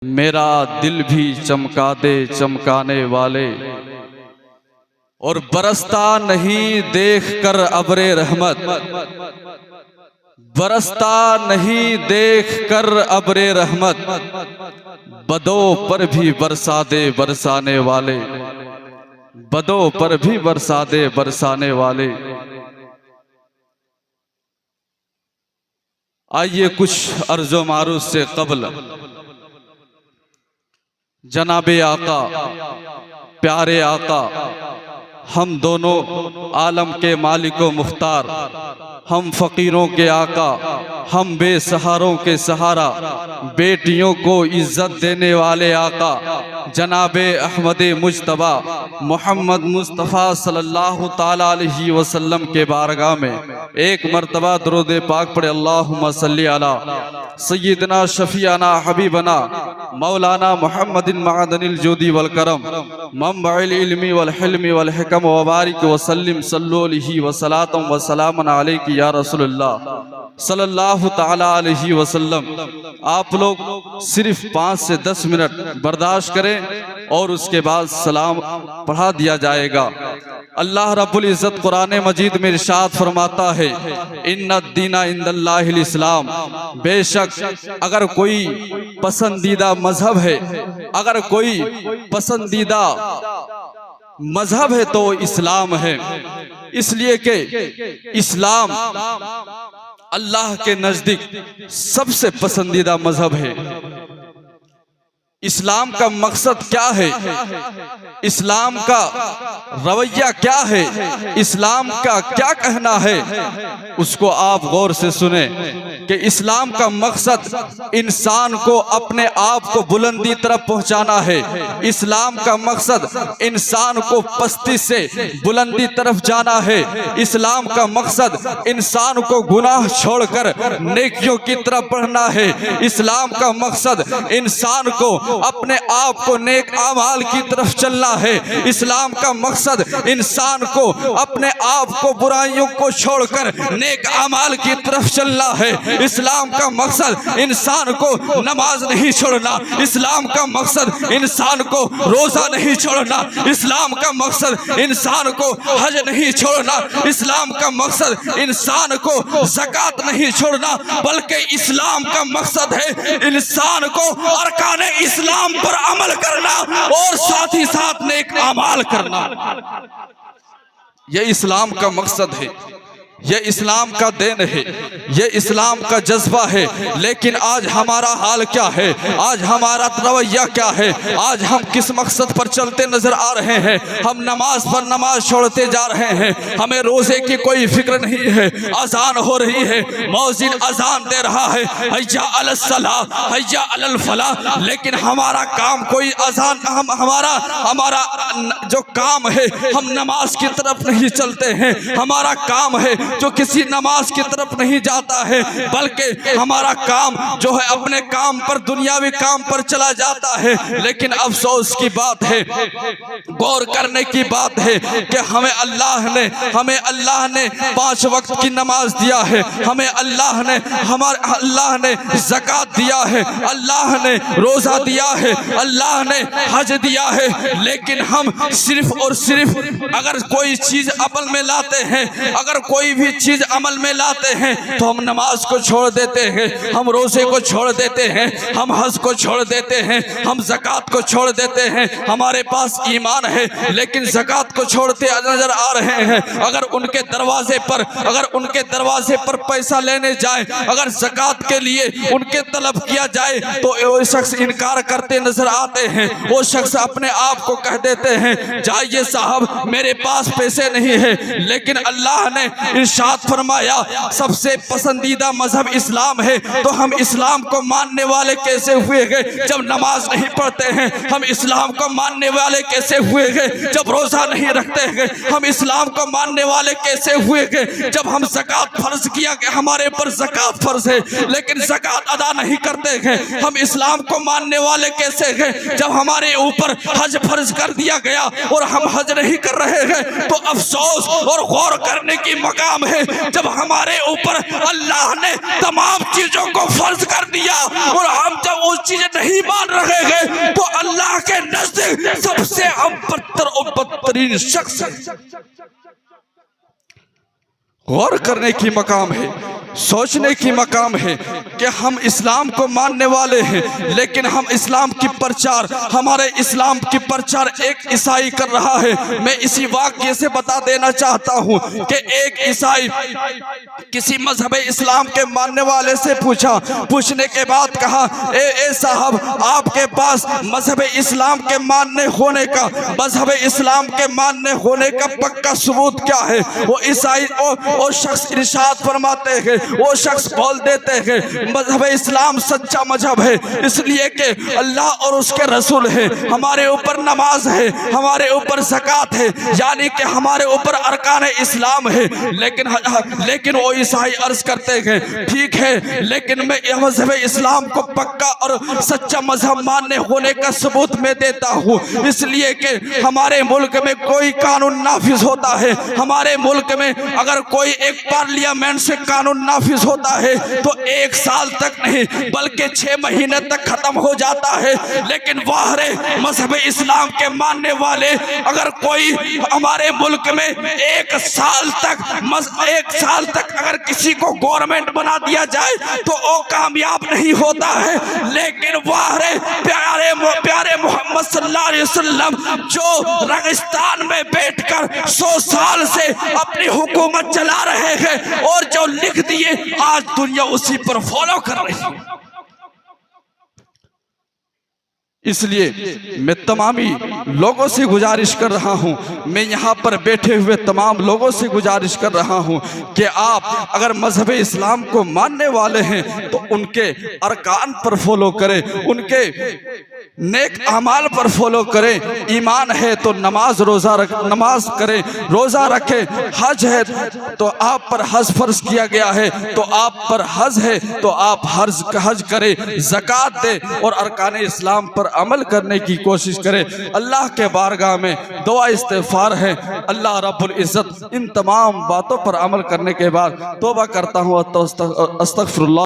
میرا دل بھی چمکا دے چمکانے والے، اور برستا نہیں دیکھ کر ابر رحمت، برستا نہیں دیکھ کر ابر رحمت، بدوں پر بھی برسا دے برسانے والے، بدوں پر بھی برسا دے برسانے والے۔ آئیے کچھ عرض و معروض سے قبل جناب آقا، پیارے آقا، ہم دونوں عالم کے مالک و مختار، ہم فقیروں کے آقا، ہم بے سہاروں کے سہارا، بیٹیوں کو عزت دینے والے آقا جناب احمد مجتبی محمد مصطفیٰ صلی اللہ تعالیٰ علیہ وسلم کے بارگاہ میں ایک مرتبہ درود پاک پڑھے۔ اللہم صلی علی سیدنا شفیعنا حبیبنا مولانا محمد معدن الجود والکرم منبع العلم والحلم والحکم وبارک وسلم صلو علیہ وسلام وسلام علیک یا رسول اللہ صلی اللہ تعالیٰ علیہ وسلم۔ آپ لوگ صرف 5 سے 10 منٹ برداشت کریں اور اس کے بعد سلام پڑھا دیا جائے گا۔ اللہ رب العزت قرآن مجید میں ارشاد فرماتا ہے، ان الدین عند اللہ الاسلام، بے شک اگر کوئی پسندیدہ مذہب ہے، اگر کوئی پسندیدہ مذہب ہے تو اسلام ہے، اس لیے کہ اسلام اللہ کے نزدیک سب سے پسندیدہ مذہب ہے۔ اسلام کا مقصد کیا ہے؟ اسلام کا رویہ کیا ہے؟ اسلام کا کیا کہنا ہے؟ اس کو آپ غور سے سنیں کہ اسلام کا مقصد انسان کو اپنے آپ کو بلندی طرف پہنچانا ہے۔ اسلام کا مقصد انسان کو پستی سے بلندی طرف جانا ہے۔ اسلام کا مقصد انسان کو گناہ چھوڑ کر نیکیوں کی طرف بڑھنا ہے۔ اسلام کا مقصد انسان کو اپنے آپ کو نیک اعمال کی طرف چلنا ہے۔ اسلام کا مقصد انسان کو اپنے آپ کو برائیوں کو چھوڑ کر نیک اعمال کی طرف چلنا ہے۔ اسلام کا مقصد انسان کو نماز نہیں چھوڑنا، اسلام کا مقصد انسان کو روزہ نہیں چھوڑنا، اسلام کا مقصد انسان کو حج نہیں چھوڑنا، اسلام کا مقصد انسان کو زکوٰۃ نہیں چھوڑنا، بلکہ اسلام کا مقصد ہے انسان کو ارکان اسلام پر عمل کرنا اور ساتھ ہی ساتھ نیک اعمال کرنا۔ یہ اسلام کا مقصد ہے، یہ اسلام کا دین ہے، یہ اسلام کا جذبہ ہے۔ لیکن آج ہمارا حال کیا ہے؟ آج ہمارا رویہ کیا ہے؟ آج ہم کس مقصد پر چلتے نظر آ رہے ہیں؟ ہم نماز پر نماز چھوڑتے جا رہے ہیں، ہمیں روزے کی کوئی فکر نہیں ہے۔ اذان ہو رہی ہے، مؤذن اذان دے رہا ہے، حی علی الصلاۃ حی علی الفلاح، لیکن ہمارا کام کوئی اذان ہمارا جو کام ہے ہم نماز کی طرف نہیں چلتے ہیں، ہمارا کام ہے جو کسی نماز کی طرف نہیں جاتا ہے، بلکہ ہمارا کام جو ہے اپنے کام پر، دنیاوی کام پر چلا جاتا ہے۔ لیکن افسوس کی بات ہے، غور کرنے کی بات ہے کہ ہمیں اللہ نے 5 وقت کی نماز دیا ہے، ہمیں اللہ نے زکوٰۃ دیا ہے، اللہ نے روزہ دیا ہے، اللہ نے حج دیا ہے، لیکن ہم صرف اور صرف اگر کوئی چیز عمل میں لاتے ہیں، اگر کوئی بھی چیز عمل میں لاتے ہیں تو ہم نماز کو چھوڑ دیتے ہیں، ہم روزے کو چھوڑ دیتے ہیں، ہم حج کو چھوڑ دیتے ہیں، ہم زکوٰۃ کو چھوڑ دیتے ہیں۔ ہمارے پاس ایمان ہے لیکن زکوٰۃ کو چھوڑتے نظر آ رہے ہیں۔ اگر ان کے دروازے پر پیسہ لینے جائیں، اگر زکوٰۃ کے لیے ان کے طلب کیا جائے تو وہ شخص انکار کرتے نظر آتے ہیں۔ وہ شخص اپنے آپ کو کہہ دیتے ہیں، جائیے صاحب میرے پاس پیسے نہیں ہیں۔ لیکن اللہ نے ارشاد فرمایا سب سے پسندیدہ مذہب اسلام ہے، تو ہم اسلام کو ماننے والے کیسے ہوئے گے جب نماز نہیں پڑھتے ہیں؟ ہم اسلام کو ماننے والے کیسے ہوئے گے جب روزہ نہیں رکھتے ہیں؟ ہم اسلام کو ماننے والے کیسے ہوئے گے جب ہم زکوٰۃ فرض کیا کہ ہمارے پر زکوٰۃ فرض ہے لیکن زکوٰۃ ادا نہیں کرتے ہیں؟ ہم اسلام کو ماننے والے کیسے ہیں جب ہمارے اوپر حج فرض کر دیا گیا اور ہم حج نہیں کر رہے ہیں؟ تو افسوس اور غور کرنے کی مقام مقام ہے جب ہمارے اوپر اللہ نے تمام چیزوں کو فرض کر دیا اور ہم جب وہ چیزیں نہیں مان رہے ہیں تو اللہ کے نزدیک سب سے ہم بدتر اور بدترین شخص ہیں۔ غور کرنے کی مقام ہے، سوچنے کی مقام ہے کہ ہم اسلام کو ماننے والے ہیں، لیکن ہم اسلام کی پرچار، ہمارے اسلام کی پرچار ایک عیسائی کر رہا ہے۔ میں اسی واقعے سے بتا دینا چاہتا ہوں کہ ایک عیسائی کسی مذہب اسلام کے ماننے والے سے پوچھنے کے بعد کہا، اے صاحب، آپ کے پاس مذہب اسلام کے ماننے ہونے کا پکا ثبوت کیا ہے؟ وہ عیسائی وہ شخص ارشاد فرماتے ہیں، وہ شخص بول دیتے ہیں، مذہب اسلام سچا مذہب ہے، اس لیے کہ اللہ اور اس کے رسول ہے، ہمارے اوپر نماز ہے، ہمارے اوپر زکوٰۃ ہے، یعنی کہ ہمارے اوپر ارکان اسلام ہے۔ لیکن وہ عیسائی عرض کرتے ہیں، ٹھیک ہے، لیکن میں مذہب اسلام کو پکا اور سچا مذہب ماننے ہونے کا ثبوت میں دیتا ہوں، اس لیے کہ ہمارے ملک میں کوئی قانون نافذ ہوتا ہے، ہمارے ملک میں اگر کوئی ایک پارلیمنٹ سے قانون نافذ ہوتا ہے تو 1 سال تک نہیں بلکہ 6 مہینے تک ختم ہو جاتا ہے، لیکن واہرے مذہب اسلام کے ماننے والے اگر کوئی ہمارے ملک میں 1 سال تک اگر کسی کو گورنمنٹ بنا دیا جائے تو وہ کامیاب نہیں ہوتا ہے، لیکن واہرے پیارے محمد صلی اللہ علیہ وسلم جو ریگستان میں بیٹھ کر 100 سال سے اپنی حکومت چلا رہے ہیں اور جو لکھ دیے آج دنیا اسی پر فالو کر رہی ہے۔ اس لیے میں تمامی لوگوں سے گزارش کر رہا ہوں، میں یہاں پر بیٹھے ہوئے تمام لوگوں سے گزارش کر رہا ہوں کہ آپ اگر مذہب اسلام کو ماننے والے ہیں تو ان کے ارکان پر فالو کریں، ان کے نیک اعمال پر فالو کریں۔ ایمان ہے تو نماز کریں، روزہ رکھیں، حج ہے تو آپ پر حج فرض کیا گیا ہے تو آپ پر حج ہے تو آپ حج کریں، زکوٰۃ دیں اور ارکان اسلام پر عمل کرنے کی کوشش کریں۔ اللہ کے بارگاہ میں دعا استغفار ہے، اللہ رب العزت ان تمام باتوں پر عمل کرنے کے بعد توبہ کرتا ہوں، استغفر اللہ۔